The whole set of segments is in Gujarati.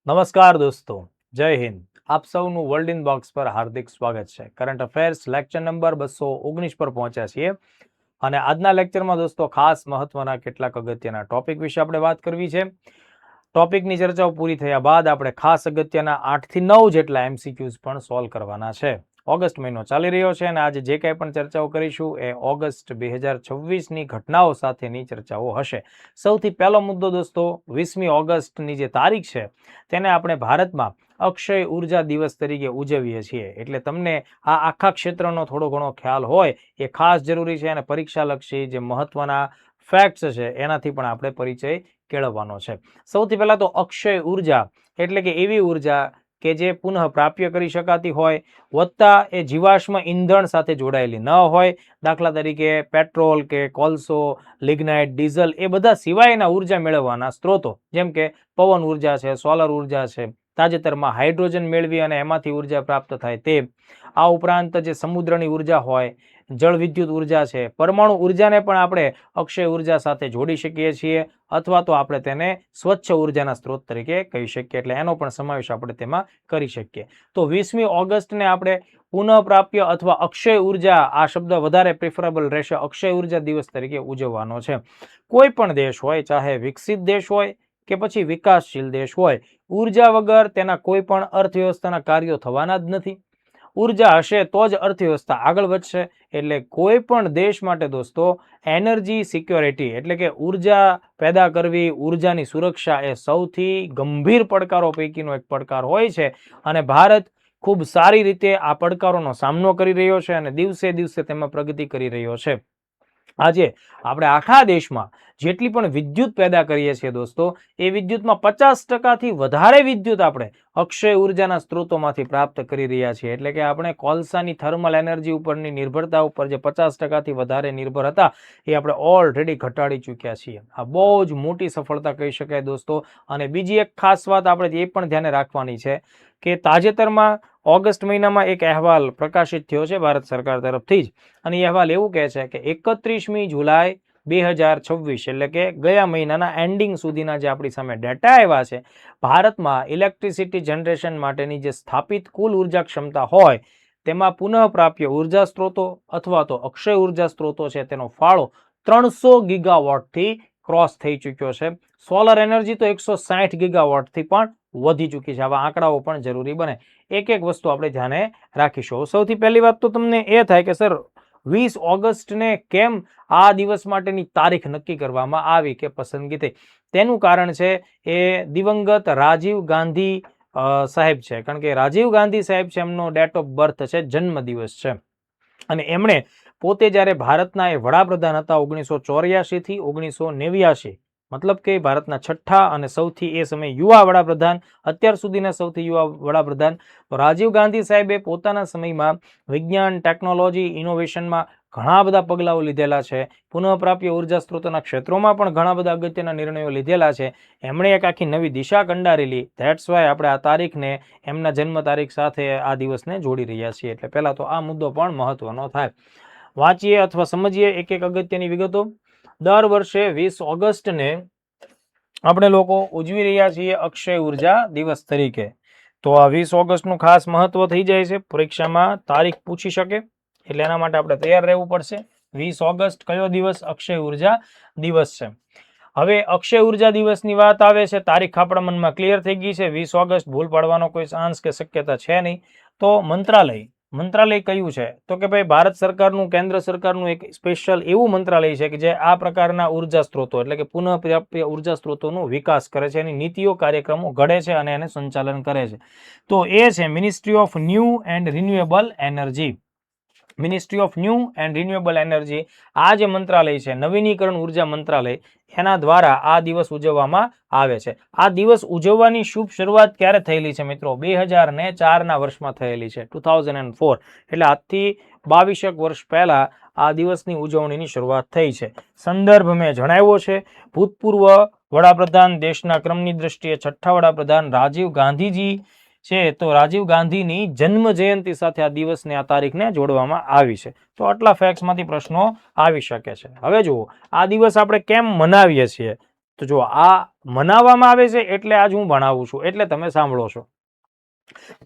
નમસ્કાર દોસ્તો, જય હિન્દ. આપ સૌનું વર્લ્ડ ઇન બોક્સ પર હાર્દિક સ્વાગત છે. કરંટ અફેર્સ લેક્ચર નંબર 219 પર પહોંચ્યા છીએ અને આજના લેક્ચરમાં દોસ્તો ખાસ મહત્વના કેટલાક અગત્યના ટોપિક વિશે આપણે વાત કરવી છે. ટોપિકની ચર્ચાઓ પૂરી થયા બાદ આપણે ખાસ અગત્યના 8 થી 9 જેટલા એમસીક્યુઝ પણ સોલ્વ કરવાના છે. ઓગસ્ટ મહિનો ચાલી રહ્યો છે અને આજે જે કંઈ પણ ચર્ચાઓ કરીશું એ ઓગસ્ટ 2026ની ઘટનાઓ સાથેની ચર્ચાઓ હશે. સૌથી પહેલો મુદ્દો દોસ્તો, 20મી ઓગસ્ટની જે તારીખ છે તેને આપણે ભારતમાં અક્ષય ઉર્જા દિવસ તરીકે ઉજવીએ છીએ. એટલે તમને આ આખા ક્ષેત્રનો થોડો ઘણો ખ્યાલ હોય એ ખાસ જરૂરી છે અને પરીક્ષાલક્ષી જે મહત્વના ફેક્ટ્સ છે એનાથી પણ આપણે પરિચય કેળવવાનો છે. સૌથી પહેલા તો અક્ષય ઉર્જા એટલે કે એવી ઉર્જા કે જે પુનઃ પ્રાપ્ય કરી શકાતી હોય, વત્તા એ જીવાશ્મ ઈંધણ સાથે જોડાયેલી ન હોય. દાખલા તરીકે પેટ્રોલ કે કોલસો, લિગ્નાઇટ, ડીઝલ એ બધા સિવાયના ઉર્જા મેળવવાના સ્ત્રોતો, જેમ કે પવન ઉર્જા છે, સોલર ઉર્જા છે, તાજેતરમાં હાઇડ્રોજન મેળવી અને એમાંથી ઉર્જા પ્રાપ્ત થાય તે. આ ઉપરાંત જે સમુદ્રની ઉર્જા હોય, જળ વિદ્યુત ઉર્જા છે, પરમાણુ ઉર્જાને પણ આપણે અક્ષય ઉર્જા સાથે જોડી શકીએ છીએ અથવા તો આપણે તેને સ્વચ્છ ઉર્જાના સ્ત્રોત તરીકે કહી શકીએ. એટલે એનો પણ સમાવેશ આપણે તેમાં કરી શકીએ. તો 20મી ઓગસ્ટને આપણે પુનઃપ્રાપ્ય અથવા અક્ષય ઉર્જા, આ શબ્દ વધારે પ્રિફરેબલ રહેશે, અક્ષય ઉર્જા દિવસ તરીકે ઉજવવાનો છે. કોઈ પણ દેશ હોય, ચાહે વિકસિત દેશ હોય કે પછી વિકાસશીલ દેશ હોય, ઉર્જા વગર તેના કોઈ પણ અર્થવ્યવસ્થાના કાર્યો થવાના જ નથી. ઉર્જા હશે તો જ અર્થવ્યવસ્થા આગળ વધશે. એટલે કોઈ પણ દેશ માટે દોસ્તો એનર્જી સિક્યોરિટી એટલે કે ઉર્જા પેદા કરવી, ઉર્જાની સુરક્ષા એ સૌથી ગંભીર પડકારો પૈકીનો એક પડકાર હોય છે અને ભારત ખૂબ સારી રીતે આ પડકારોનો સામનો કરી રહ્યો છે અને દિવસે દિવસે તેમાં પ્રગતિ કરી રહ્યો છે. આજે આપણે આખા દેશમાં જેટલી પણ વિદ્યુત પેદા કરીએ છીએ દોસ્તો, એ વિદ્યુતમાં 50%થી વધારે વિદ્યુત આપણે અક્ષય ઉર્જાના સ્ત્રોતોમાંથી પ્રાપ્ત કરી રહ્યા છીએ. એટલે કે આપણે કોલસાની થર્મલ એનર્જી ઉપરની નિર્ભરતા ઉપર જે 50%થી વધારે નિર્ભર હતા એ આપણે ઓલરેડી ઘટાડી ચૂક્યા છીએ. આ બહુ જ મોટી સફળતા કહી શકાય દોસ્તો. અને બીજી એક ખાસ વાત આપણે એ પણ ધ્યાને રાખવાની છે કે તાજેતરમાં ઓગસ્ટ મહિનામાં એક અહેવાલ પ્રકાશિત થયો છે ભારત સરકાર તરફથી જ, અને એ અહેવાલ એવું કહે છે કે 31મી જુલાઈ 2026 એટલે કે ગયા મહિનાના એન્ડિંગ સુધીના જે આપણી સામે ડેટા આવ્યા છે, ભારતમાં ઇલેક્ટ્રિસિટી જનરેશન માટેની જે સ્થાપિત કુલ ઉર્જા ક્ષમતા હોય તેમાં પુનઃપ્રાપ્ય ઉર્જા સ્ત્રોતો અથવા તો અક્ષય ઉર્જા સ્ત્રોતો છે તેનો ફાળો 300 ગીગાવોટથી ક્રોસ થઈ ચૂક્યો છે. સોલર એનર્જી તો 160 ગીગાવોટથી પણ વધી ચૂકી છે. આવા આંકડાઓ પણ જરૂરી બને. એક એક વસ્તુ આપણે ધ્યાને રાખીશું. સૌથી પહેલી વાત તો તમને એ થાય કે સર 20 ઓગસ્ટને કેમ આ દિવસ માટેની તારીખ નક્કી કરવામાં આવી કે પસંદગી થઈ? તેનું કારણ છે એ દિવંગત રાજીવ ગાંધી સાહેબ છે. કારણ કે રાજીવ ગાંધી સાહેબ છે, એમનો ડેટ ઓફ બર્થ છે, જન્મ દિવસ છે. અને એમણે પોતે જ્યારે ભારતના એ વડાપ્રધાન હતા 1984 થી 1989, મતલબ કે ભારતના છઠ્ઠા અને સૌથી એ સમય યુવા વડાપ્રધાન, અત્યાર સુધીના સૌથી યુવા વડાપ્રધાન. તો રાજીવ ગાંધી સાહેબે પોતાના સમયમાં વિજ્ઞાન, ટેકનોલોજી, ઇનોવેશનમાં ઘણા બધા પગલાઓ લીધેલા છે. પુનઃપ્રાપ્ય ઉર્જા સ્ત્રોતોના ક્ષેત્રોમાં પણ ઘણા બધા અગત્યના નિર્ણયો લીધેલા છે. એમણે એક આખી નવી દિશા કંડારેલી. ધેટ્સ વાય આપણે આ તારીખને એમના જન્મ તારીખ સાથે આ દિવસને જોડી રહ્યા છીએ. એટલે પહેલા તો આ મુદ્દો પણ મહત્વનો થાય. વાંચીએ અથવા સમજીએ એક એક અગત્યની વિગતો. દર વર્ષે 20 ઓગસ્ટને આપણે લોકો ઉજવી રહ્યા છીએ અક્ષય ઉર્જા દિવસ તરીકે. તો આ 20 ઓગસ્ટનું ખાસ મહત્વ થઈ જાય છે, પરીક્ષામાં તારીખ પૂછી શકે એટલે એના માટે આપણે તૈયાર રહેવું પડશે. 20 ઓગસ્ટ કયો દિવસ? અક્ષય ઉર્જા દિવસ છે. હવે અક્ષય ઉર્જા દિવસની વાત આવે છે, તારીખ આપણા મનમાં ક્લિયર થઈ ગઈ છે. 20 ઓગસ્ટ ભૂલ પાડવાનો કોઈ ચાન્સ કે શક્યતા છે નહીં. તો મંત્રાલય કયું છે? તો કે ભાઈ ભારત સરકારનું, કેન્દ્ર સરકારનું એક સ્પેશિયલ એવું મંત્રાલય છે કે જે આ પ્રકારના ઉર્જા સ્ત્રોતો એટલે કે પુનઃપ્રાપ્ય ઉર્જા સ્ત્રોતોનો વિકાસ કરે છે, એની નીતિઓ, કાર્યક્રમો ઘડે છે અને એને સંચાલન કરે છે. તો એ છે ministry of new and renewable energy. Ministry of new and renewable energy, આ જે મંત્રાલય છે, નવીનીકરણ ઉર્જા મંત્રાલય, એના દ્વારા આ દિવસ ઉજવવામાં આવે છે. આ દિવસ ઉજવવાની શુભ શરૂઆત ક્યારે થયેલી છે મિત્રો? 2004ના વર્ષમાં થયેલી છે, 2004. એટલે આજથી 22 વર્ષ પહેલા આ દિવસની ઉજવણીની શરૂઆત થઈ છે. સંદર્ભ મેં જણાવ્યો છે. ભૂતપૂર્વ વડાપ્રધાન, દેશના ક્રમની દ્રષ્ટિએ છઠ્ઠા વડાપ્રધાન રાજીવ ગાંધીજી છે. તો રાજીવ ગાંધીની જન્મ જયંતિ સાથે આ દિવસને, આ તારીખને જોડવામાં આવી છે. તો આટલા ફેક્ટ્સમાંથી પ્રશ્નો આવી શકે છે. હવે જુઓ, આ દિવસ આપણે કેમ મનાવીએ છીએ? તો જો આ મનાવવામાં આવે છે એટલે આજ હું ભણાવું છું, એટલે તમે સાંભળો છો.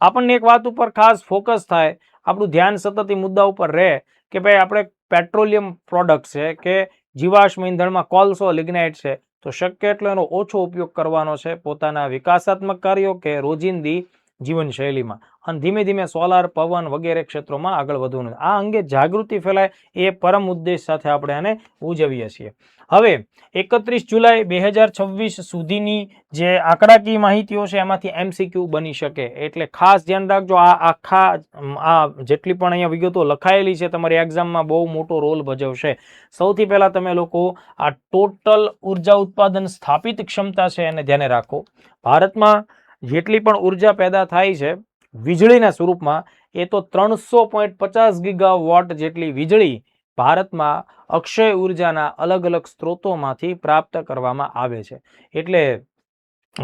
આપણને એક વાત ઉપર ખાસ ફોકસ થાય, આપણું ધ્યાન સતત એ મુદ્દા ઉપર રહે કે ભાઈ આપણે પેટ્રોલિયમ પ્રોડક્ટ છે કે જીવાશ્મ ઈંધણમાં કોલસો, લિગ્નાઇટ છે, તો શક્ય એટલો એનો ઓછો ઉપયોગ કરવાનો છે પોતાના વિકાસાત્મક કાર્યો કે રોજિંદી જીવનશૈલીમાં, અને ધીમે ધીમે સોલાર, પવન વગેરે ક્ષેત્રોમાં આગળ વધવાનું. આ અંગે જાગૃતિ ફેલાય એ પરમ ઉદ્દેશ સાથે આપણે આને ઉજવીએ છીએ. હવે 31 જુલાઈ 2026 સુધીની જે આંકડાકીય માહિતીઓ છે એમાંથી MCQ બની શકે, એટલે ખાસ ધ્યાન રાખજો. આ જેટલી પણ અહીંયા વિગતો લખાયેલી છે તમારી એક્ઝામમાં બહુ મોટો રોલ ભજવશે. સૌથી પહેલા તમે લોકો આ ટોટલ ઉર્જા ઉત્પાદન સ્થાપિત ક્ષમતા છે એને ધ્યાને રાખો. ભારતમાં જેટલી પણ ઉર્જા પેદા થાય છે વીજળીના સ્વરૂપમાં, એ તો 300.50 ગીગાવોટ જેટલી વીજળી ભારતમાં અક્ષય ઉર્જાના અલગ અલગ સ્ત્રોતોમાંથી પ્રાપ્ત કરવામાં આવે છે. એટલે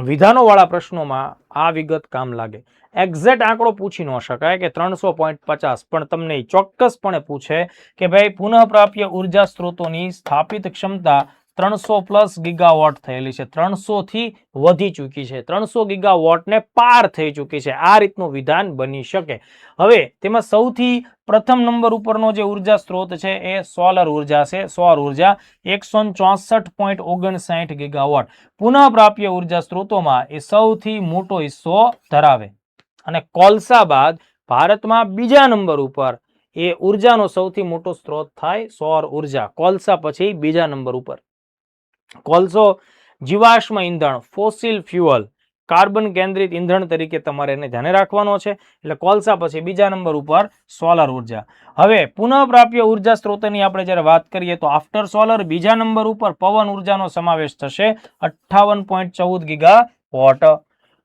વિધાનોવાળા પ્રશ્નોમાં આ વિગત કામ લાગે. એક્ઝેક્ટ આંકડો પૂછી ન શકાય કે 300.50, પણ તમને ચોક્કસપણે પૂછે કે ભાઈ પુનઃપ્રાપ્ય ઉર્જા સ્ત્રોતોની સ્થાપિત ક્ષમતા 300+ ગીગાવોટ થયેલી છે, 300 થી વધી ચૂકી છે, 300 ગીગાવોટને પાર થઈ ચૂકી છે. આ રીતનું વિધાન બની શકે. હવે તેમાં સૌથી પ્રથમ નંબર ઉપરનો જે ઉર્જા સ્ત્રોત છે એ સોલર ઉર્જા છે, સૌર ઉર્જા, 164.59 ગીગાવોટ. પુનઃપ્રાપ્ય ઉર્જા સ્ત્રોતોમાં એ સૌથી મોટો હિસ્સો ધરાવે. અને કોલસા બાદ ભારતમાં બીજા નંબર ઉપર એ ઉર્જાનો સૌથી મોટો સ્ત્રોત થાય સૌર ઉર્જા. કોલસા પછી બીજા નંબર ઉપર. કોલસો જીવાશ્મ ઈંધણ, ફોસિલ ફ્યુઅલ, કાર્બન કેન્દ્રિત ઈંધણ તરીકે તમારે એને ધ્યાને રાખવાનો છે. એટલે કોલસા પછી બીજા નંબર ઉપર સોલર ઉર્જા. હવે પુનઃપ્રાપ્ય ઉર્જા સ્ત્રોતની આપણે જ્યારે વાત કરીએ તો આફ્ટર સોલર બીજા નંબર ઉપર પવન ઉર્જાનો સમાવેશ થશે, 58.14 ગીગાવોટ.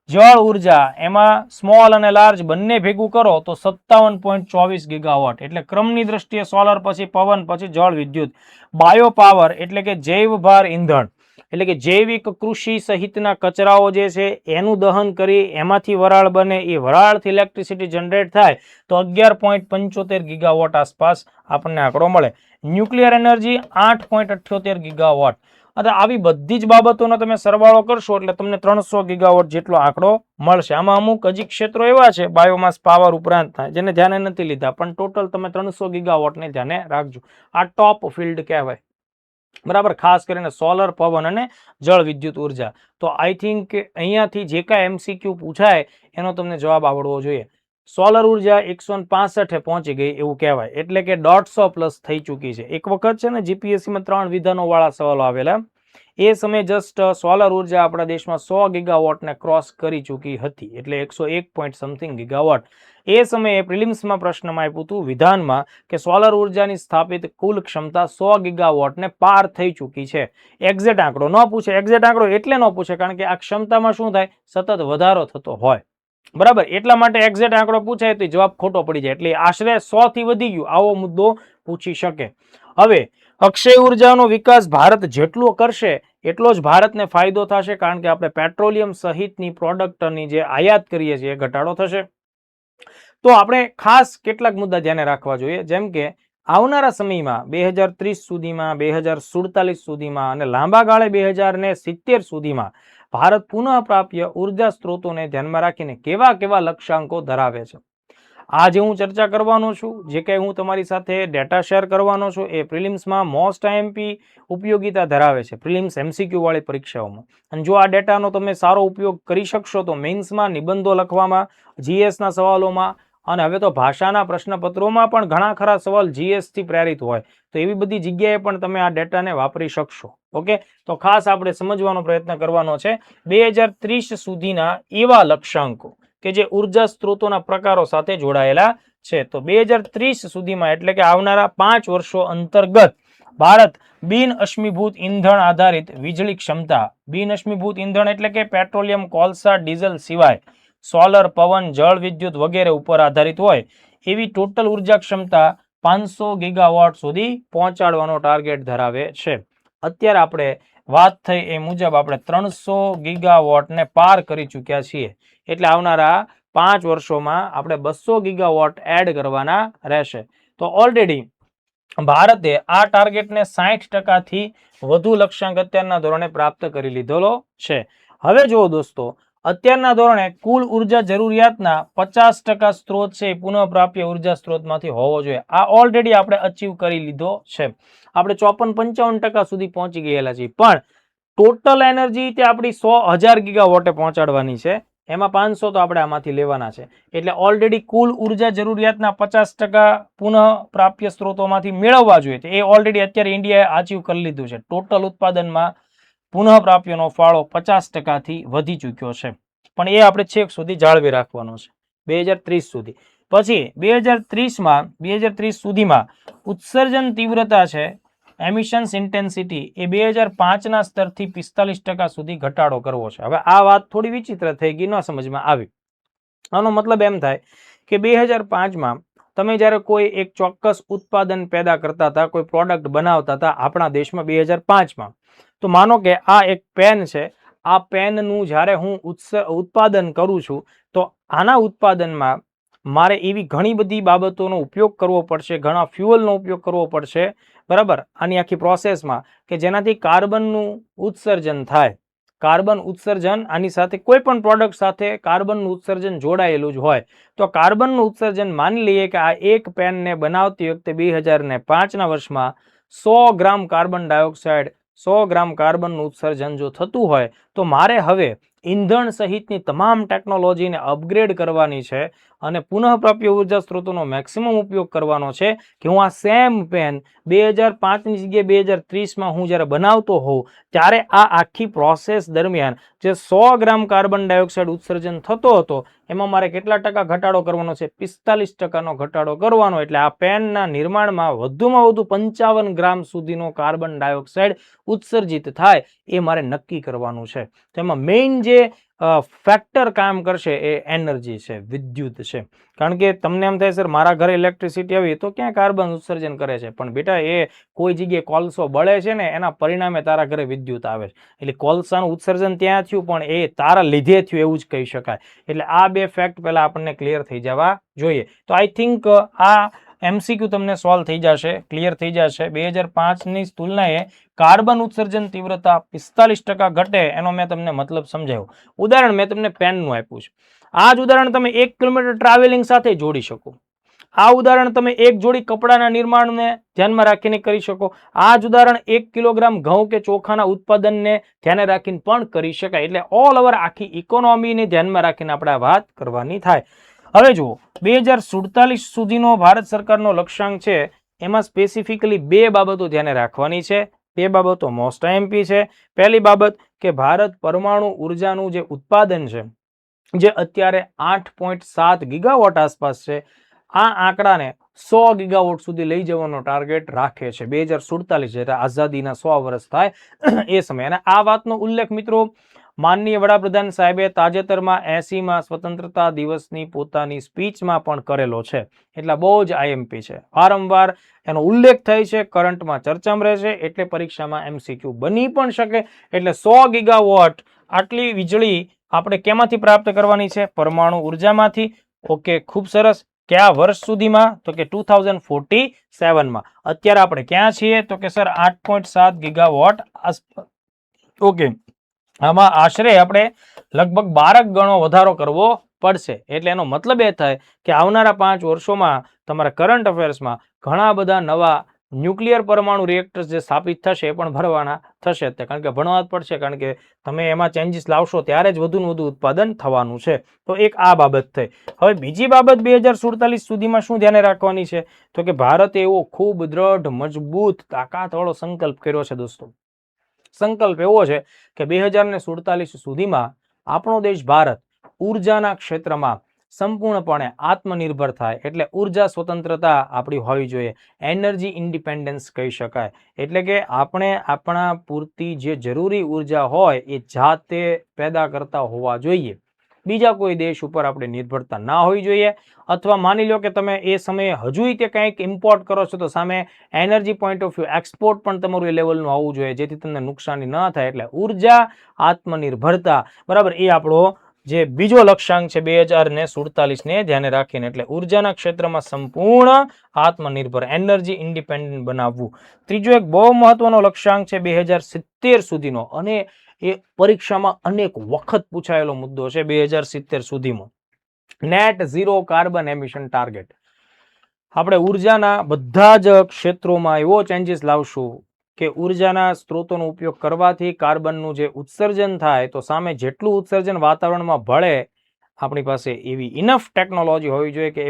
જળ ઉર્જા, એમાં સ્મોલ અને લાર્જ બંને ભેગું કરો તો 57.24 ગીગાવોટ. એટલે ક્રમની દ્રષ્ટિએ સોલર પછી પવન પછી જળ વિદ્યુત. બાયો પાવર એટલે કે જૈવ ભાર ઈંધણ, એટલે કે જૈવિક કૃષિ સહિતના કચરાઓ જે છે એનું દહન કરી એમાંથી વરાળ બને, એ વરાળથી ઇલેક્ટ્રિસિટી જનરેટ થાય તો 11.75 ગીગાવોટ આસપાસ આપણને આંકડો મળે. Nuclear energy 8.78 gigawatt. આવી બધી જ બાબતોનો તમે સરવાળો કરશો એટલે તમને 300 ગીગાવોટ જેટલો આંકડો મળશે. આમાં અમુક હજી ક્ષેત્રો એવા છે બાયોમાસ પાવર ઉપરાંત જેને ધ્યાને નથી લીધા, પણ ટોટલ તમે 300 ગીગાવોટને ધ્યાને રાખજો. આ ટોપ ફિલ્ડ કહેવાય. બરાબર, ખાસ કરીને સોલર, પવન અને જળ વિદ્યુત ઉર્જા. તો આઈ થિંક અહીંયાથી જે કાંઈ MCQ પૂછાય એનો તમને જવાબ આવડવો જોઈએ. સોલર ઉર્જા 165 પહોંચી ગઈ એવું કહેવાય, એટલે કે 150+ થઈ ચૂકી છે. એક વખત છે ને GPSCમાં 3 વિધાનો વાળા સવાલો આવેલા, એ સમયે જસ્ટ સોલર ઉર્જા આપણા દેશમાં 100 ગીગાવોટને ક્રોસ કરી ચૂકી હતી, એટલે 101 ગીગાવોટ. એ સમયે પ્રિલિમ્સમાં પ્રશ્નમાં આપ્યું હતું વિધાનમાં કે સોલર ઉર્જાની સ્થાપિત કુલ ક્ષમતા 100 ગીગાવોટને પાર થઈ ચૂકી છે. એક્ઝેક્ટ આંકડો ન પૂછે. એક્ઝેક્ટ આંકડો એટલે ન પૂછે કારણ કે આ ક્ષમતામાં શું થાય, સતત વધારો થતો હોય. બરાબર, એટલા માટે એક્ઝેક્ટ આંકડો પૂછાય તો જવાબ ખોટો પડી જાય. એટલે આશરે 100 થી વધી ગયું આવો મુદ્દો પૂછી શકે. હવે અક્ષય ઉર્જાનો વિકાસ ભારત જેટલો કરશે એટલો જ ભારતને ફાયદો થશે, કારણ કે આપણે પેટ્રોલિયમ સહિતની પ્રોડક્ટની જે આયાત કરીએ છીએ એ ઘટાડો થશે. તો આપણે ખાસ કેટલાક મુદ્દા ધ્યાને રાખવા જોઈએ, જેમ કે આવનારા સમયમાં 2030 સુધીમાં, 2047 સુધીમાં અને લાંબા ગાળે 2070 સુધીમાં ભારત પુનઃપ્રાપ્ય ઉર્જા સ્ત્રોતોને ધ્યાનમાં રાખીને કેવા કેવા લક્ષ્યાંકો ધરાવે છે. આજે હું ચર્ચા કરવાનો છું, જે કંઈ હું તમારી સાથે ડેટા શેર કરવાનો છું એ પ્રિલિમ્સમાં મોસ્ટ IMP ઉપયોગિતા ધરાવે છે, પ્રિલિમ્સ MCQ વાળી પરીક્ષાઓમાં. અને જો આ ડેટાનો તમે સારો ઉપયોગ કરી શકશો તો મેઇન્સમાં, નિબંધો લખવામાં, GSના સવાલોમાં અને હવે તો ભાષાના પ્રશ્નપત્રોમાં પણ ઘણા ખરા સવાલ GS થી પ્રેરિત હોય, તો એવી બધી જગ્યાએ પણ તમે આ ડેટાને વાપરી શકશો. ઓકે, તો ખાસ આપણે સમજવાનો પ્રયત્ન કરવાનો છે 2030 સુધીના એવા લક્ષ્યાંકો કે જે ઉર્જા સ્ત્રોતોના પ્રકારો સાથે જોડાયેલા છે. તો 2030 સુધીમાં એટલે કે આવનારા 5 વર્ષો અંતર્ગત ભારત બિન અશ્મિભૂત ઈંધણ આધારિત વીજળી ક્ષમતા, બિન અશ્મિભૂત ઈંધણ એટલે કે પેટ્રોલિયમ, કોલસા, ડીઝલ સિવાય સોલર, પવન, જળ વિદ્યુત વગેરે ઉપર આધારિત હોય એવી ટોટલ ઉર્જા ક્ષમતા 500 ગીગાવોટ સુધી પહોંચાડવાનો ટાર્ગેટ ધરાવે છે. અત્યારે આપણે વાત થઈ એ મુજબ આપણે 300 ગીગાવોટને પાર કરી ચૂક્યા છીએ, એટલે આવનારા 5 વર્ષોમાં આપણે 200 ગીગાવોટ એડ કરવાના રહેશે. તો ઓલરેડી ભારતે આ ટાર્ગેટને 60%થી વધુ લક્ષ્યાંક અત્યારના ધોરણે પ્રાપ્ત કરી લીધેલો છે. હવે જુઓ દોસ્તો, અત્યારના ધોરણે કુલ ઉર્જા જરૂરિયાતના 50% સ્ત્રોત છે એ પુનઃપ્રાપ્ય ઉર્જા સ્ત્રોતમાંથી હોવો જોઈએ. આ ઓલરેડી આપણે અચીવ કરી લીધો છે. આપણે 54-55% સુધી પહોંચી ગયેલા છીએ, પણ ટોટલ એનર્જી તે આપણી 100,000 ગીગાવોટે પહોંચાડવાની છે. એમાં 500 તો આપણે આમાંથી લેવાના છે. એટલે ઓલરેડી કુલ ઉર્જા જરૂરિયાતના 50% પુનઃ પ્રાપ્ય સ્ત્રોતોમાંથી મેળવવા જોઈએ. એ ઓલરેડી અત્યારે ઇન્ડિયાએ અચીવ કરી લીધું છે. ટોટલ ઉત્પાદનમાં પુનઃ પ્રાપ્યનો ફાળો 50%થી વધી ચૂક્યો છે. પણ એ આપણે છેક સુધી જાળવી રાખવાનો છે 2030 સુધી. પછી 2030 સુધીમાં ઉત્સર્જન તીવ્રતા છે, એમિશન્સ ઇન્ટેન્સિટી એ 2005ના સ્તરથી 45% સુધી ઘટાડો કરવો છે. હવે આ વાત થોડી વિચિત્ર થઈ ગઈ, ન સમજમાં આવી. આનો મતલબ એમ થાય કે 2005માં તમે જ્યારે કોઈ એક ચોક્કસ ઉત્પાદન પેદા કરતા હતા, કોઈ પ્રોડક્ટ બનાવતા હતા આપણા દેશમાં 2005માં, તો માનો કે આ એક પેન છે, આ પેનનું જ્યારે હું ઉત્પાદન કરું છું તો આના ઉત્પાદનમાં મારે એવી ઘણી બધી બાબતોનો ઉપયોગ કરવો પડશે, ઘણા ફ્યુઅલનો ઉપયોગ કરવો પડશે, બરાબર, આની આખી પ્રોસેસમાં, કે જેનાથી કાર્બનનું ઉત્સર્જન થાય. કાર્બન ઉત્સર્જન, આની સાથે કોઈ પણ પ્રોડક્ટ સાથે કાર્બનનું ઉત્સર્જન જોડાયેલું જ હોય. તો કાર્બનનું ઉત્સર્જન માની લઈએ કે આ એક પેનને બનાવતી વખતે 2005ના વર્ષમાં 100 ગ્રામ કાર્બન ડાયોક્સાઇડ, 100 ગ્રામ કાર્બનનું ઉત્સર્જન જો થતું હોય, તો મારે હવે ઈંધણ સહિતની તમામ ટેકનોલોજીને અપગ્રેડ કરવાની છે અને પુનઃપ્રાપ્ય ઉર્જા સ્ત્રોતોનો મેક્સિમમ ઉપયોગ કરવાનો છે કે હું આ સેમ પેન 2005ની જગ્યાએ 2030માં હું જ્યારે બનાવતો હોઉં ત્યારે આ આખી પ્રોસેસ દરમિયાન જે 100 ગ્રામ કાર્બન ડાયોક્સાઇડ ઉત્સર્જન થતો હતો એમાં મારે કેટલા ટકા ઘટાડો કરવાનો છે? 45%નો ઘટાડો કરવાનો. એટલે આ પેનના નિર્માણમાં વધુમાં વધુ 55 ગ્રામ સુધીનો કાર્બન ડાયોક્સાઇડ ઉત્સર્જિત થાય એ મારે નક્કી કરવાનું છે. તેમાં મેઇન જે ફેક્ટર કામ કરશે એ એનર્જી છે, વિદ્યુત છે. કારણ કે તમને એમ થાય સર મારા ઘરે ઇલેક્ટ્રિસિટી આવી તો ક્યાં કાર્બન ઉત્સર્જન કરે છે? પણ બેટા એ કોઈ જગ્યાએ કોલસો બળે છે ને એના પરિણામે તારા ઘરે વિદ્યુત આવે છે. એટલે કોલસાનું ઉત્સર્જન ત્યાં થયું પણ એ તારા લીધે થયું એવું જ કહી શકાય. એટલે આ બે ફેક્ટ પહેલા આપણને ક્લિયર થઈ જવા જોઈએ. તો આઈ થિંક આ MCQ તમને સોલ્વ થઈ જશે, ક્લિયર થઈ જશે. 2005ની તુલનાએ કાર્બન ઉત્સર્જન તીવ્રતા 45% ઘટે એનો મેં તમને મતલબ સમજાવ્યો. ઉદાહરણ મેં તમને પેનનું આપ્યું છે. આ જ ઉદાહરણ તમે 1 કિલોમીટર ટ્રાવેલિંગ સાથે જોડી શકો. આ ઉદાહરણ તમે એક જોડી કપડાના નિર્માણને ધ્યાનમાં રાખીને કરી શકો. આ જ ઉદાહરણ 1 કિલોગ્રામ ઘઉં કે ચોખાના ઉત્પાદનને ધ્યાને રાખીને પણ કરી શકાય. એટલે ઓલ ઓવર આખી ઇકોનોમીને ધ્યાનમાં રાખીને આપણે વાત કરવાની થાય. હવે જુઓ, 2047 સુધીનો ભારત સરકારનો લક્ષ્યાંક છે, એમાં સ્પેસિફિકલી બે બાબતો ધ્યાને રાખવાની છે. બે બાબતો મોસ્ટ આઈએમપી છે. પહેલી બાબત કે ભારત પરમાણુ ઉર્જાનું જે ઉત્પાદન છે, જે અત્યારે 8.7 ગીગાવોટ આસપાસ છે, આ આંકડાને 100 ગીગાવોટ સુધી લઈ જવાનો ટાર્ગેટ રાખે છે 2047, એટલે આઝાદીના 100 વર્ષ થાય એ સમય. અને આ વાતનો ઉલ્લેખ મિત્રો માનનીય વડાપ્રધાન સાહેબે તાજેતરમાં 80માં સ્વતંત્રતા દિવસની પોતાની સ્પીચમાં પણ કરેલો છે. એટલે બહુ જ આઈએમપી છે, વારંવાર એનો ઉલ્લેખ થાય છે, કરંટમાં ચર્ચામાં રહે છે, એટલે પરીક્ષામાં MCQ બની પણ શકે. એટલે 100 ગીગાવોટ આટલી વીજળી આપણે કેમાંથી પ્રાપ્ત કરવાની છે? પરમાણુ ઉર્જામાંથી. ઓકે, ખૂબ સરસ. કયા વર્ષ સુધીમાં? તો કે 2047માં. અત્યારે આપણે ક્યાં છીએ? તો કે સર 8.7 ગીગાવોટ આસપાસ. ઓકે, આમાં આશરે આપણે લગભગ 12 ગણો વધારો કરવો પડશે. એટલે એનો મતલબ એ થાય કે આવનારા 5 વર્ષોમાં તમારા કરંટ અફેર્સમાં ઘણા બધા નવા ન્યુક્લિયર પરમાણુ રિએક્ટર્સ જે સ્થાપિત થશે એ પણ ભરવાના થશે. કારણ કે ભણવા જ પડશે, કારણ કે તમે એમાં ચેન્જીસ લાવશો ત્યારે જ વધુને વધુ ઉત્પાદન થવાનું છે. તો એક આ બાબત થઈ. હવે બીજી બાબત 2047 સુધીમાં શું ધ્યાને રાખવાની છે? તો કે ભારતે એવો ખૂબ દ્રઢ, મજબૂત, તાકાતવાળો સંકલ્પ કર્યો છે દોસ્તો. સંકલ્પ એવો છે કે 2047 સુધીમાં આપણો દેશ ભારત ઉર્જાના ક્ષેત્રમાં સંપૂર્ણપણે આત્મનિર્ભર થાય. એટલે ઉર્જા સ્વતંત્રતા આપણી હોવી જોઈએ, એનર્જી ઇન્ડિપેન્ડન્સ કહી શકાય. એટલે કે આપણે આપણા પૂરતી જે જરૂરી ઉર્જા હોય એ જાતે પેદા કરતા હોવા જોઈએ. બીજા કોઈ દેશ ઉપર આપણે નિર્ભરતા ના હોવી જોઈએ. અથવા માની લો કે તમે એ સમયે હજુય તે કંઈક ઇમ્પોર્ટ કરો છો તો સામે energy point of view export પણ તમારું એ લેવલનું આવવું જોઈએ, જેથી તમને નુકસાની ન થાય. એટલે ઉર્જા આત્મનિર્ભરતા, બરાબર, એ આપણો જે બીજો લક્ષ્યાંક છે 2047 ને ધ્યાને રાખીને, એટલે ઉર્જાના ક્ષેત્રમાં સંપૂર્ણ આત્મનિર્ભર એનર્જી ઇન્ડિપેન્ડન્ટ બનાવવું. ત્રીજો એક બહુ મહત્વનો લક્ષ્યાંક છે 2070 સુધીનો, અને એ પરીક્ષામાં અનેક વખત પૂછાયેલો મુદ્દો છે 2070 સુધીમાં, net zero carbon emission target. આપણે ઉર્જાના બધા જ ક્ષેત્રોમાં એવો ચેન્જીસ લાવશું કે ઉર્જાના સ્ત્રોતોનો ઉપયોગ કરવાથી કાર્બનનું જે ઉત્સર્જન થાય, તો સામે જેટલું ઉત્સર્જન વાતાવરણમાં ભળે, આપણી પાસે એવી ઇનફ ટેકનોલોજી હોવી જોઈએ કે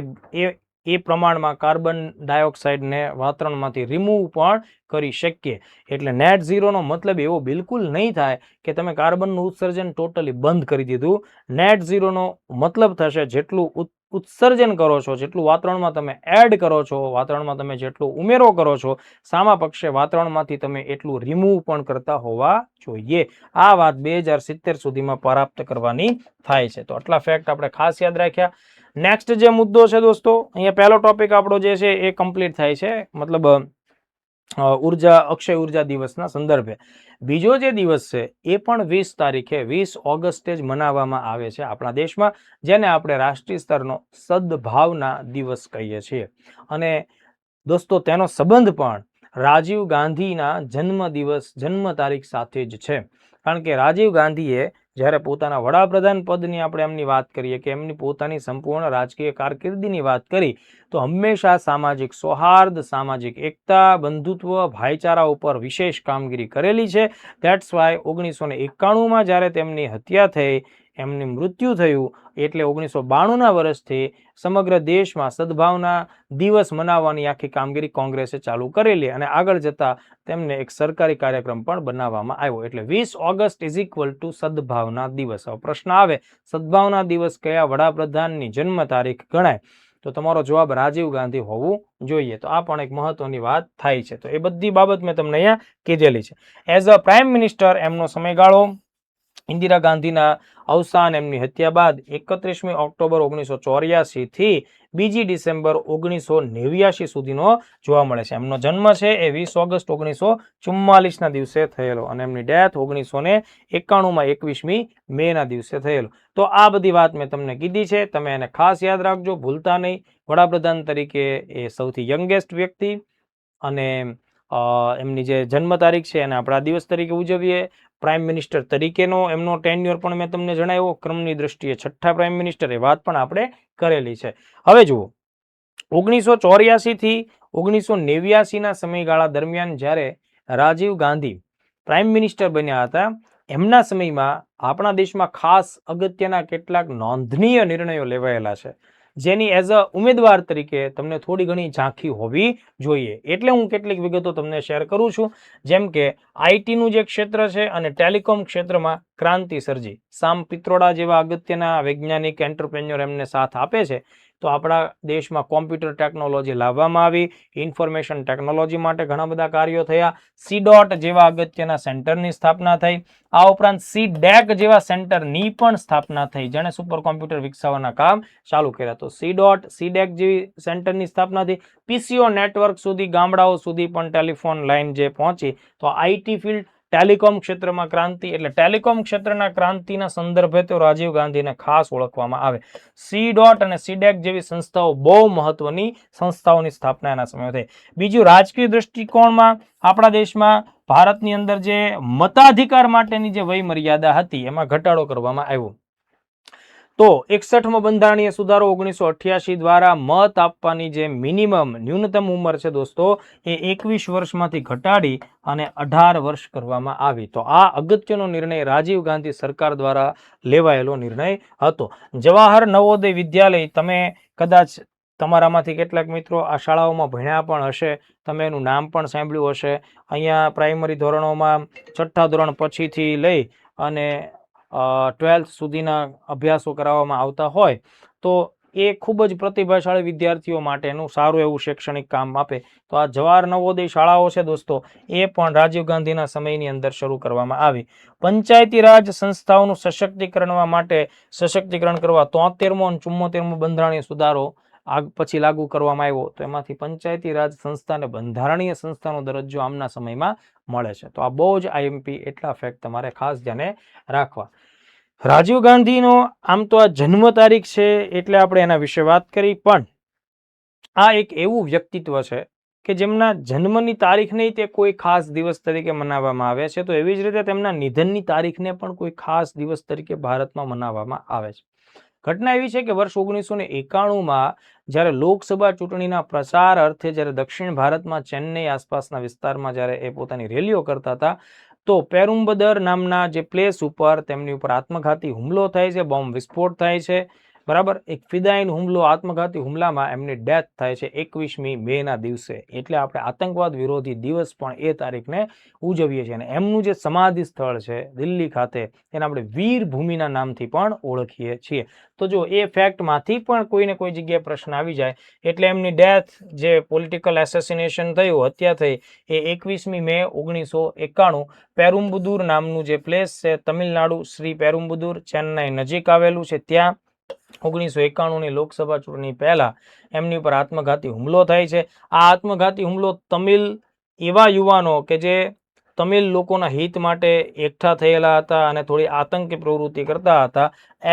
એ પ્રમાણમાં કાર્બન ડાયોક્સાઇડને વાતાવરણમાંથી રિમૂવ પણ કરી શકીએ. એટલે નેટ ઝીરોનો મતલબ એવો બિલકુલ નહીં થાય કે તમે કાર્બનનું ઉત્સર્જન ટોટલી બંધ કરી દીધું. નેટ ઝીરોનો મતલબ થશે જેટલું ઉત્સર્જન કરો છો, જેટલું વાતાવરણમાં તમે એડ કરો છો, વાતાવરણમાં તમે જેટલો ઉમેરો કરો છો, સામા પક્ષે વાતાવરણમાંથી તમે એટલું રિમૂવ પણ કરતા હોવા જોઈએ. આ વાત 2070 સુધીમાં પ્રાપ્ત કરવાની થાય છે. તો આટલા ફેક્ટ આપણે ખાસ યાદ રાખ્યા. નેક્સ્ટ જે મુદ્દો છે દોસ્તો, અહીંયા પહેલો ટોપિક આપણો જે છે એ કમ્પ્લીટ થાય છે, મતલબ અક્ષય ઉર્જા દિવસના સંદર્ભે. બીજો જે દિવસ છે એ પણ 20 તારીખે 20 ઓગસ્ટે જ મનાવવામાં આવે છે આપણા દેશમાં, જેને આપણે રાષ્ટ્રીય સ્તરનો સદભાવના દિવસ કહીએ છીએ. અને દોસ્તો તેનો સંબંધ પણ રાજીવ ગાંધીના જન્મ તારીખ સાથે જ છે. કારણ કે રાજીવ ગાંધીએ જ્યારે પોતાના વડાપ્રધાન પદની આપણે એમની વાત કરીએ, કે એમની પોતાની સંપૂર્ણ રાજકીય કારકિર્દીની વાત કરી, તો હંમેશા સામાજિક સૌહાર્દ, સામાજિક એકતા, બંધુત્વ, ભાઈચારા ઉપર વિશેષ કામગીરી કરેલી છે. ધેટ્સ વાય 1991માં જ્યારે તેમની હત્યા થઈ, એમનું મૃત્યુ થયું, એટલે 1992ના વર્ષથી સમગ્ર દેશમાં સદભાવના દિવસ મનાવવાની આખી કામગીરી કોંગ્રેસે ચાલુ કરેલી, અને આગળ જતા તેમને એક સરકારી કાર્યક્રમ પણ બનાવવામાં આવ્યો. એટલે 20 ઓગસ્ટ ઇઝ ઇક્વલ ટુ સદભાવના દિવસ. હવે પ્રશ્ન આવે, સદભાવના દિવસ કયા વડાપ્રધાનની જન્મ તારીખ ગણાય? તો તમારો જવાબ રાજીવ ગાંધી હોવું જોઈએ. તો આ પણ એક મહત્વની વાત થાય છે. તો એ બધી બાબત મેં તમને અહીંયા કીધેલી છે. એઝ અ પ્રાઇમ મિનિસ્ટર એમનો સમયગાળો ઇન્દિરા ગાંધીના અવસાન, એમની હત્યા બાદ 31મી ઓક્ટોબર 1984 થી 2 ડિસેમ્બર 1989 સુધીનો જોવા મળે છે. એમનો જન્મ છે એ 20 ઓગસ્ટ 1944ના દિવસે થયેલો, અને એમની ડેથ 1991માં 21મી મેના દિવસે થયેલો. તો આ બધી વાત મેં તમને કીધી છે, તમે એને ખાસ યાદ રાખજો, ભૂલતા નહીં. વડાપ્રધાન તરીકે એ સૌથી યંગેસ્ટ વ્યક્તિ, અને એમની જે જન્મ તારીખ છે એને આપણે આ દિવસ તરીકે ઉજવીએ. પ્રાઇમ મિનિસ્ટર તરીકેનો એમનો ટેન્યુઅર પણ મેં તમને જણાવ્યો, ક્રમની દ્રષ્ટિએ 6થા પ્રાઇમ મિનિસ્ટર, એ વાત પણ આપણે કરેલી છે. હવે જુઓ, 1984 થી 1989ના સમયગાળા દરમિયાન જ્યારે રાજીવ ગાંધી પ્રાઇમ મિનિસ્ટર બન્યા હતા, એમના સમયમાં આપણા દેશમાં ખાસ અગત્યના કેટલાક નોંધનીય નિર્ણયો લેવાયેલા છે, જેની એઝ અ ઉમેદવાર તરીકે તમને થોડી ઘણી ઝાંખી હોવી જોઈએ. એટલે હું કેટલીક વિગતો તમને શેર કરું છું. જેમ કે આઈટીનું જે ક્ષેત્ર છે અને ટેલિકોમ ક્ષેત્રમાં ક્રાંતિ સર્જી, સામ પિત્રોડા જેવા અગત્યના વૈજ્ઞાનિક એન્ટરપ્રેન્યોર એમને સાથ આપે છે. તો આપણા દેશમાં કોમ્પ્યુટર ટેકનોલોજી લાવવામાં આવી, ઇન્ફોર્મેશન ટેકનોલોજી માટે ઘણા બધા કાર્યો થયા, C.DOT જેવા અગત્યના સેન્ટરની સ્થાપના થઈ. આ ઉપરાંત C.DAC જેવા સેન્ટરની પણ સ્થાપના થઈ, જેણે સુપર કોમ્પ્યુટર વિકસાવવાના કામ ચાલુ કર્યા. તો C.DOT, C.DAC જેવી સેન્ટરની સ્થાપના થઈ. PCO નેટવર્ક સુધી, ગામડાઓ સુધી પણ ટેલિફોન લાઇન જે પહોંચી. તો આઈટી ફિલ્ડ, ટેલિકોમ ક્ષેત્રમાં ક્રાંતિ, એટલે ટેલિકોમ ક્ષેત્રના ક્રાંતિના સંદર્ભે તો રાજીવ ગાંધીને ખાસ ઓળખવામાં આવે. C.DOT અને C.DAC જેવી સંસ્થાઓ બહુ મહત્વની સંસ્થાઓની સ્થાપના એના સમયે થઈ. બીજું, રાજકીય દ્રષ્ટિકોણમાં આપણા દેશમાં ભારતની અંદર જે મતાધિકાર માટેની જે વય મર્યાદા હતી, એમાં ઘટાડો કરવામાં આવ્યો. તો 61મો બંધારણીય સુધારો 1988 દ્વારા મત આપવાની જે ન્યૂનતમ ઉંમર છે દોસ્તો, એ 21 વર્ષમાંથી ઘટાડી અને 18 વર્ષ કરવામાં આવી. તો આ અગત્યનો નિર્ણય રાજીવ ગાંધી સરકાર દ્વારા લેવાયેલો નિર્ણય હતો. જવાહર નવોદય વિદ્યાલય, તમે કદાચ તમારામાંથી કેટલાક મિત્રો આ શાળાઓમાં ભણ્યા પણ હશે, તમે એનું નામ પણ સાંભળ્યું હશે. અહીંયા પ્રાઇમરી ધોરણોમાં 6થા ધોરણ પછીથી લઈ અને 12th સુધીના અભ્યાસો કરાવવામાં આવતા હોય, તો એ ખૂબ જ પ્રતિભાશાળી વિદ્યાર્થીઓ માટેનું સારું એવું શૈક્ષણિક કામ આપે. તો આ જવાહર નવોદય શાળાઓ છે દોસ્તો, એ પણ રાજીવ ગાંધીના સમયની અંદર શરૂ કરવામાં આવી. પંચાયતી રાજ સંસ્થાઓનું સશક્તિકરણ કરવા 73મો અને 74મો બંધારણીય સુધારો પછી લાગુ કરવામાં આવ્યો. તો એમાંથી પંચાયતી રાજ સંસ્થાને બંધારણીય સંસ્થાનો દરજ્જો આમના સમયમાં મળે છે. તો આ બહુ જ IMP એટલા ફેક્ટ તમારે ખાસ ધ્યાને રાખવા. રાજીવ ગાંધીનો આમ તો આ જન્મ તારીખ છે એટલે આપણે એના વિશે વાત કરી, પણ આ એક એવું વ્યક્તિત્વ છે કે જેમના જન્મની તારીખ નહીં તે કોઈ ખાસ દિવસ તરીકે મનાવવામાં આવે છે, તો એવી જ રીતે તેમના નિધનની તારીખને પણ કોઈ ખાસ દિવસ તરીકે ભારતમાં મનાવવામાં આવે છે. ઘટના એવી છે કે વર્ષ 1991માં જ્યારે લોકસભા ચૂંટણીના પ્રચાર અર્થે જ્યારે દક્ષિણ ભારતમાં ચેન્નઈ આસપાસના વિસ્તારમાં જ્યારે એ પોતાની રેલીઓ કરતા હતા, તો પેરુમ્બદર નામના જે પ્લેસ ઉપર તેમની ઉપર આત્મઘાતી હુમલો થાય છે, બોમ્બ વિસ્ફોટ થાય છે, બરાબર. એક ફિદાઈન હુમલો, આત્મઘાતી હુમલામાં એમની ડેથ થાય છે 21મી મેના દિવસે. એટલે આપણે આતંકવાદ વિરોધી દિવસ પણ એ તારીખને ઉજવીએ છીએ. અને એમનું જે સમાધિ સ્થળ છે દિલ્હી ખાતે, એને આપણે વીર ભૂમિના નામથી પણ ઓળખીએ છીએ. તો જો એ ફેક્ટમાંથી પણ કોઈને કોઈ જગ્યાએ પ્રશ્ન આવી જાય, એટલે એમની ડેથ, જે પોલિટિકલ એસેસિનેશન થયું, હત્યા થઈ, એ 21મી મે 1991 પેરુમ્બુદુર નામનું જે પ્લેસ છે, તમિલનાડુ, શ્રી પેરુમ્બુદુર, ચેન્નઈ નજીક આવેલું છે, ત્યાં 1991ની લોકસભા ચૂંટણી પહેલા એમની ઉપર આત્મઘાતી હુમલો થાય છે. આ આત્મઘાતી હુમલો તમિલ એવા યુવાનો કે જે તમિલ લોકોના હિત માટે એકઠા થયેલા હતા અને થોડી આતંકી પ્રવૃત્તિ કરતા હતા,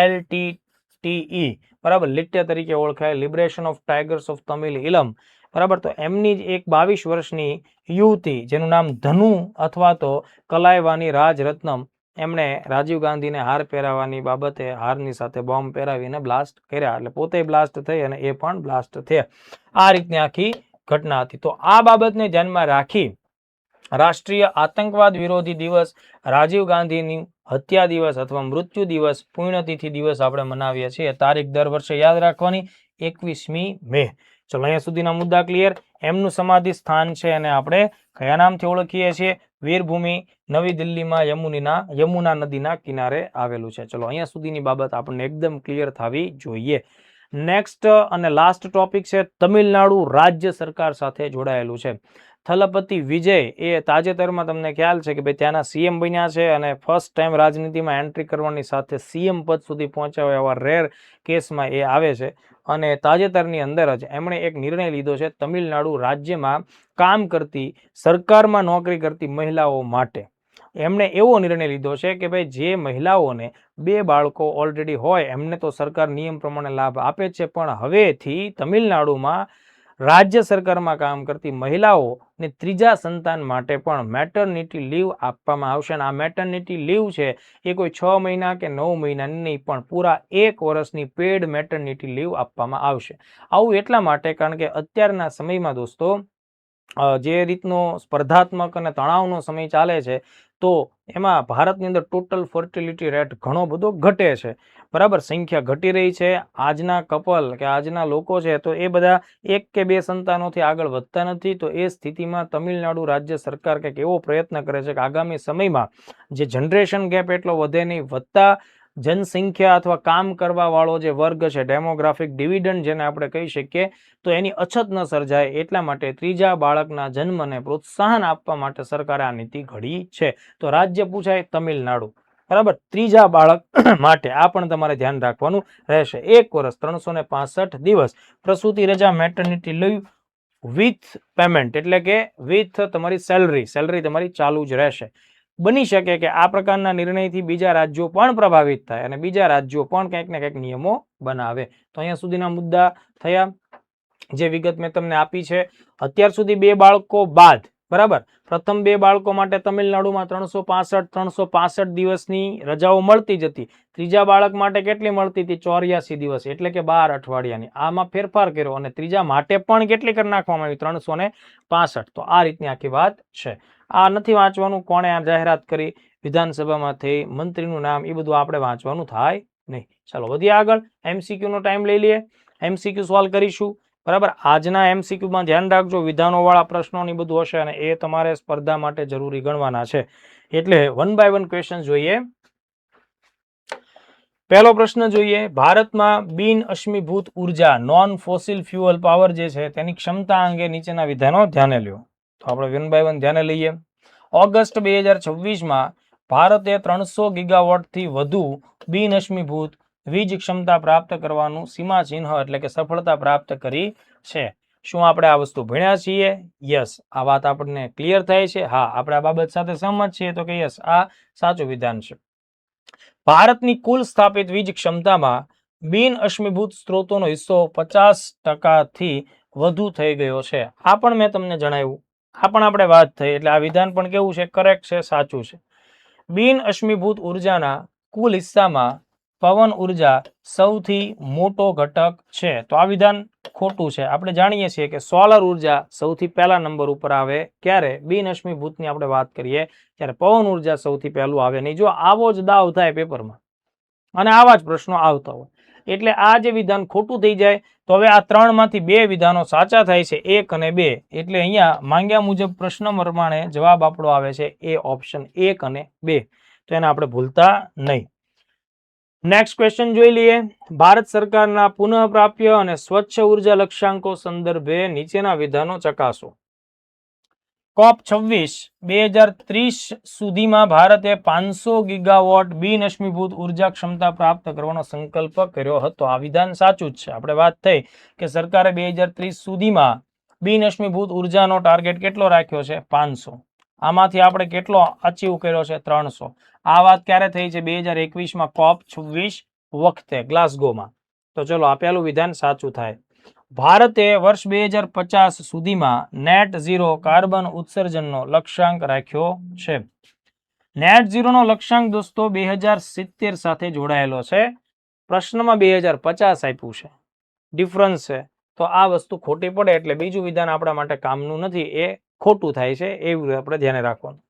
LTTE, બરાબર, લિટ્ટે તરીકે ઓળખાય, Liberation of Tigers of Tamil Eelam, બરાબર. તો એમની જ એક 22 વર્ષની યુવતી જેનું નામ ધનુ અથવા તો કલાયવાની રાજરત્નમ, એમણે રાજીવ ગાંધીને હાર પહેરાવવાની બાબતે હારની સાથે બોમ્બ પહેરાવીને બ્લાસ્ટ કર્યા, એટલે પોતે બ્લાસ્ટ થઈ અને એ પણ બ્લાસ્ટ થયા. આ રીતની આખી ઘટના હતી. તો આ બાબતને ધ્યાનમાં રાખી રાષ્ટ્રીય આતંકવાદ વિરોધી દિવસ, રાજીવ ગાંધીની હત્યા દિવસ અથવા મૃત્યુ દિવસ, પુણ્યતિથિ દિવસ આપણે મનાવીએ છીએ. તારીખ દર વર્ષે યાદ રાખવાની 21મી મે. ચલો, અહીંયા સુધીના મુદ્દા ક્લિયર. એમનું સમાધિ સ્થાન છે અને આપણે કયા નામથી ઓળખીએ છીએ? વીરભૂમિ, નવી દિલ્હીમાં યમુના નદીના કિનારે આવેલું છે. ચલો, અહીંયા સુધીની બાબત આપણને એકદમ ક્લિયર થવી જોઈએ. નેક્સ્ટ અને લાસ્ટ ટોપિક છે તમિલનાડુ રાજ્ય સરકાર સાથે જોડાયેલું છે. થલપતિ વિજય એ તાજેતરમાં તમને ખ્યાલ છે કે ભાઈ ત્યાંના સીએમ બન્યા છે અને ફર્સ્ટ ટાઈમ રાજનીતિમાં એન્ટ્રી કરવાની સાથે સીએમ પદ સુધી પહોંચ્યા એવા રેર કેસમાં એ આવે છે. અને તાજેતરની અંદર જ એમણે એક નિર્ણય લીધો છે તમિલનાડુ રાજ્યમાં કામ કરતી, સરકારમાં નોકરી કરતી મહિલાઓ માટે. એમણે એવો નિર્ણય લીધો છે કે ભાઈ જે મહિલાઓને 2 બાળકો ઓલરેડી હોય એમને તો સરકાર નિયમ પ્રમાણે લાભ આપે છે, પણ હવેથી તમિલનાડુમાં રાજ્ય સરકારમાં કામ કરતી મહિલાઓને ત્રીજા સંતાન માટે પણ મેટર્નિટી લીવ આપવામાં આવશે. અને આ મેટર્નિટી લીવ છે એ કોઈ 6 મહિના કે 9 મહિનાની નહીં, પણ પૂરા 1 વર્ષની પેડ મેટર્નિટી લીવ આપવામાં આવશે. આવું એટલા માટે કારણ કે અત્યારના સમયમાં દોસ્તો જે રીતનો સ્પર્ધાત્મક અને તણાવનો સમય ચાલે છે, તો એમાં ભારતની અંદર ટોટલ ફર્ટિલિટી રેટ ઘણો બધો ઘટે છે, બરાબર. સંખ્યા ઘટી રહી છે. આજના કપલ કે આજના લોકો છે તો એ બધા 1 કે 2 સંતાનોથી આગળ વધતા નથી. તો એ સ્થિતિમાં તમિલનાડુ રાજ્ય સરકાર કંઈક એવો પ્રયત્ન કરે છે કે આગામી સમયમાં જે જનરેશન ગેપ એટલો વધે નહીં, વધતા જનસંખ્યા અથવા કામ કરવા વાળો જે વર્ગ છે, ડેમોગ્રાફિક ડિવિડન્ડ જેને આપણે કહી શકીએ, તો એની અછત ન સર્જાય એટલા માટે ત્રીજા બાળકના જન્મને પ્રોત્સાહન આપવા માટે સરકારે આ નીતિ ઘડી છે. તો રાજ્ય પૂછાય તમિલનાડુ, બરાબર. ત્રીજા બાળક માટે આ પણ તમારે ધ્યાન રાખવાનું રહેશે. 1 વર્ષ 365 દિવસ પ્રસૂતિ રજા, મેટર્નિટી લીવ વિથ પેમેન્ટ, એટલે કે વિથ તમારી સેલરી તમારી ચાલુ જ રહેશે. બની શકે કે આ પ્રકારના નિર્ણયથી બીજા રાજ્યો પણ પ્રભાવિત થાય અને બીજા રાજ્યો પણ કંઈક ને કંઈક નિયમો બનાવે. તો અહીંયા સુધીના મુદ્દા થયા જે વિગત મેં તમને આપી છે. અત્યાર સુધી 2 બાળકો બાદ, બરાબર, પ્રથમ 2 બાળકો માટે તમિલનાડુમાં 365 દિવસની રજાઓ મળતી જ હતી. ત્રીજા બાળક માટે કેટલી મળતી હતી? 84 દિવસ, એટલે કે 12 અઠવાડિયાની. આમાં ફેરફાર કર્યો અને ત્રીજા માટે પણ કેટલી કરી નાખવામાં આવી? 365. તો આ રીતની આખી વાત છે. આ નથી વાંચવાનું કોણે આ જાહેરાત કરી, વિધાનસભામાં થઈ, મંત્રીનું નામ, એ બધું આપણે વાંચવાનું થાય નહીં. ચાલો વધીએ આગળ. MCQ નો ટાઈમ લઈ લઈએ. MCQ સોલ્વ કરીશું, બરાબર. આજના MCQમાં ધ્યાન રાખજો, વિધાનો વાળા પ્રશ્નો ની બધું હશે અને એ તમારે સ્પર્ધા માટે જરૂરી ગણવાના છે. એટલે 1 by 1 ક્વેશ્ચન જોઈએ. પહેલો પ્રશ્ન જોઈએ. ભારતમાં બિન અશ્મિભૂત ઉર્જા, નોન ફોસિલ ફ્યુઅલ પાવર જે છે તેની ક્ષમતા અંગે નીચેના વિધાનો ધ્યાને લ્યો. તો આપણે 1 by 1 ધ્યાને લઈએ. ઓગસ્ટ 2026માં ભારતે 300 ગીગાવોટથી વધુ બિન અશ્મિભૂત વીજ ક્ષમતા પ્રાપ્ત કરવાનું સીમાચિહ્ન એટલે કે સફળતા પ્રાપ્ત કરી છે. શું આપણે આ વસ્તુ ભણ્યા છીએ? યસ. આ વાત આપણને ક્લિયર થાય છે? હા. આપણે આ બાબત સાથે સહમત છીએ? તો કે યસ, આ સાચું વિધાન છે. ભારતની કુલ સ્થાપિત વીજ ક્ષમતામાં બિન અશ્મિભૂત સ્ત્રોતોનો હિસ્સો 50% વધુ થઈ ગયો છે. આ પણ મેં તમને જણાવ્યું, આ પણ આપણે વાત થઈ, એટલે આ વિધાન પણ કેવું છે? કરેક્ટ છે, સાચું છે. બિન અશ્મિભૂત ઉર્જાના કુલ હિસ્સામાં પવન ઉર્જા સૌથી મોટો ઘટક છે. તો આ વિધાન ખોટું છે. આપણે જાણીએ છીએ કે સોલર ઉર્જા સૌથી પહેલા નંબર ઉપર આવે. ક્યારે? બિન અશ્મિભૂતની આપણે વાત કરીએ ત્યારે પવન ઉર્જા સૌથી પહેલું આવે નહીં. જો આવો જ દાવ થાય પેપરમાં અને આવા જ પ્રશ્નો આવતા હોય, એટલે આ જે વિધાન ખોટું થઈ જાય. તો હવે આ 3 માંથી 2 વિધાનો સાચા થાય છે, 1 અને 2. એટલે અહીંયા માંગ્યા મુજબ પ્રશ્ન પ્રમાણે જવાબ આપણો આવે છે એ ઓપ્શન 1 અને 2. તો એને આપણે ભૂલતા નહીં. નેક્સ્ટ ક્વેશ્ચન જોઈ લઈએ. ભારત સરકારના પુનઃપ્રાપ્ય અને સ્વચ્છ ઉર્જા લક્ષ્યાંકો સંદર્ભે નીચેના વિધાનો ચકાસો. COP 26 2030 સુધીમાં ભારતે 500 ગીગાવોટ બિન અશ્મિભૂત ઉર્જા ક્ષમતા પ્રાપ્ત કરવાનો સંકલ્પ કર્યો હતો. આ વિધાન સાચું જ છે. આપણે વાત થઈ કે સરકારે 2030 સુધીમાં બિન અશ્મિભૂત ઉર્જાનો ટાર્ગેટ કેટલો રાખ્યો છે? 500. આમાંથી આપણે કેટલો અચીવ કર્યો છે? 300. આ વાત ક્યારે થઈ છે? 2021માં COP 26 વખતે ગ્લાસગોમાં. તો ચલો આ પહેલું વિધાન સાચું થાય. ભારતે વર્ષ 2050 સુધીમાં નેટ ઝીરો કાર્બન ઉત્સર્જનનો લક્ષ્યાંક રાખ્યો છે. નેટ ઝીરોનો લક્ષ્યાંક દોસ્તો 2070 સાથે જોડાયેલો છે. પ્રશ્નમાં 2050 આપ્યું છે, ડિફરન્સ છે. તો આ વસ્તુ ખોટી પડે એટલે બીજું વિધાન આપણા માટે કામનું નથી, એ ખોટું થાય છે. એવું આપણે ધ્યાને રાખવાનું.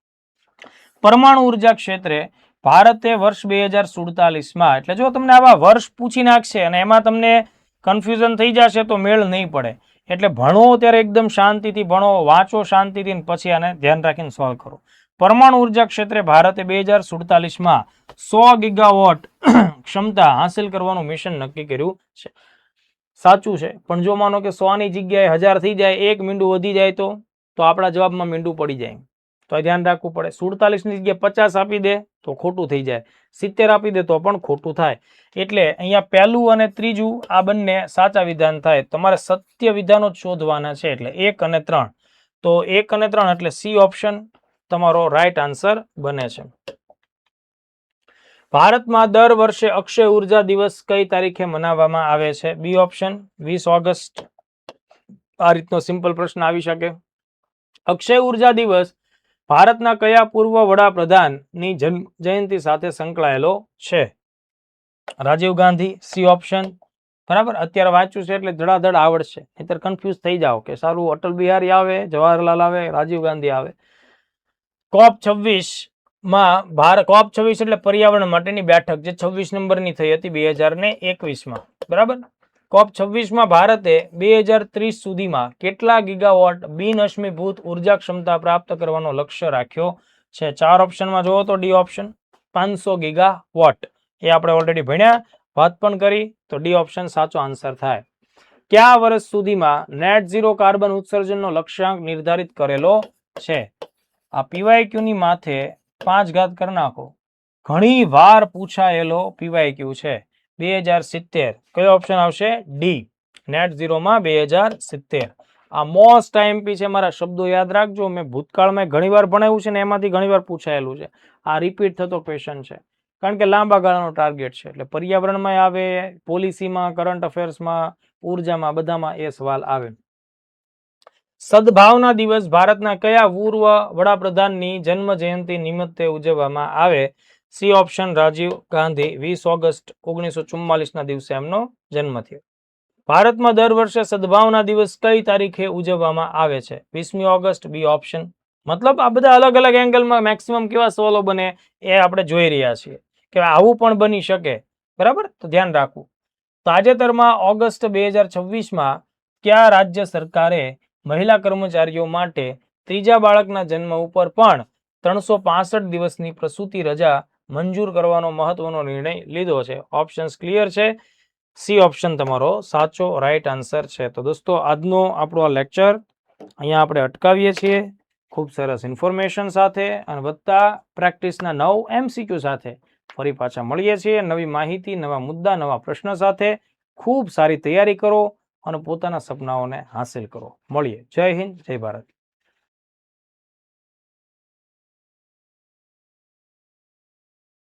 પરમાણુ ઉર્જા ક્ષેત્રે ભારતે વર્ષ 2047માં, એટલે જો તમને આવા વર્ષ પૂછી નાખશે અને એમાં તમને કન્ફ્યુઝન થઈ જશે તો મેળ નહીં પડે. એટલે ભણો ત્યારે એકદમ શાંતિથી ભણો, વાંચો શાંતિથી, પછી આને ધ્યાન રાખીને સોલ્વ કરો. પરમાણુ ઉર્જા ક્ષેત્રે ભારતે 2047માં 100 ગીગાવોટ ક્ષમતા હાંસિલ કરવાનું મિશન નક્કી કર્યું છે. સાચું છે, પણ જો માનો કે 100ની જગ્યાએ 1000 થઈ જાય, 1 મીંડું વધી જાય તો આપણા જવાબમાં મીંડું પડી જાય. તો ધ્યાન રાખવું પડે. 47ની જગ્યાએ 50 આપી દે તો ખોટું થઈ જાય, 70 આપી દે તો પણ ખોટું થાય. એટલે અહીંયા પહેલું અને ત્રીજું આ બંને સાચા વિધાન થાય. તમારે સત્ય વિધાનો જ શોધવાના છે. એટલે 1 અને 3. તો 1 અને 3 એટલે સી ઓપ્શન તમારો રાઈટ આન્સર બને છે. ભારતમાં દર વર્ષે અક્ષય ઉર્જા દિવસ કઈ તારીખે મનાવવામાં આવે છે? B option 20 August. આ રીતનો સિમ્પલ પ્રશ્ન આવી શકે. અક્ષય ઉર્જા દિવસ ભારતના કયા પૂર્વ વડાપ્રધાનની જન્મ જયંતિ સાથે સંકળાયેલો છે? રાજીવ ગાંધી. C option. બરાબર, અત્યારે વાંચ્યું છે એટલે ધડાધડ આવડશે, નહીતર કન્ફ્યુઝ થઈ જાઓ કે સારું અટલ બિહારી આવે, જવાહરલાલ આવે, રાજીવ ગાંધી આવે. COP 26માં COP 26 એટલે પર્યાવરણ માટેની બેઠક, જે 26 નંબરની થઈ હતી 2021માં. બરાબર. COP 26માં ભારતે 2030 સુધીમાં કેટલા ગીગાવોટ બિન અશ્મિભૂત ઉર્જા ક્ષમતા પ્રાપ્ત કરવાનો લક્ષ્ય રાખ્યો છે? 4 ઓપ્શનમાં જોવો તો ડી ઓપ્શન 500 ગીગાવોટ. એ આપણે ઓલરેડી ભણ્યા, વાત પણ કરી, તો ડી ઓપ્શન સાચો આન્સર થાય. કયા વર્ષ સુધીમાં નેટ ઝીરો કાર્બન ઉત્સર્જનનો લક્ષ્યાંક નિર્ધારિત કરેલો છે? આ PYQ ની માથે 5 ઘાત કરી નાખો. ઘણી વાર પૂછાયેલો PYQ છે. 2070. કયો ઓપ્શન આવશે? ડી. નેટ ઝીરોમાં 2070. આ મોસ્ટ IMP છે. મારા શબ્દો યાદ રાખજો. મેં ભૂતકાળમાં ઘણી વાર ભણાવ્યું છે ને એમાંથી ઘણી વાર પૂછાયેલું છે. આ રિપીટ થતો ક્વેશ્ચન છે, કારણ કે લાંબા ગાળાનો ટાર્ગેટ છે. એટલે પર્યાવરણમાં આવે, પોલિસીમાં, કરંટ અફેર્સમાં, ઉર્જામાં, બધામાં એ સવાલ આવે. સદભાવના દિવસ ભારતના કયા પૂર્વ વડાપ્રધાનની જન્મ જયંતિ નિમિત્તે ઉજવવામાં આવે? C option Rajiv Gandhi. 20 August 1944ના દિવસે એમનો જન્મ થયો. ભારતમાં દર વર્ષે સદભાવના દિવસ કઈ તારીખે ઉજવવામાં આવે છે? 20મી ઓગસ્ટ. B option. મતલબ આ બધા અલગ અલગ એંગલમાં મેક્સિમમ કેવા સવાલો બને એ આપણે જોઈ રહ્યા છીએ કે આવું પણ બની શકે. બરાબર, તો ધ્યાન રાખવું. તાજેતરમાં ઓગસ્ટ 2026માં કયા રાજ્ય સરકારે મહિલા કર્મચારીઓ માટે ત્રીજા બાળકના જન્મ ઉપર પણ 365 દિવસની પ્રસૂતિ રજા મંજૂર કરવાનો મહત્વનો નિર્ણય લીધો છે? ઓપ્શન્સ ક્લિયર છે. સી ઓપ્શન તમારો સાચો રાઈટ આન્સર છે. તો દોસ્તો આજનો આપણો આ લેક્ચર અહીંયા આપણે અટકાવીએ છીએ. ખૂબ સરસ ઇન્ફોર્મેશન સાથે અને વધતા પ્રેક્ટિસના 9 MCQ સાથે ફરી પાછા મળીએ છીએ. નવી માહિતી, નવા મુદ્દા, નવા પ્રશ્ન સાથે. ખૂબ સારી તૈયારી કરો અને પોતાના સપનાઓને હાંસિલ કરો. મળીએ. જય હિન્દ, જય ભારત.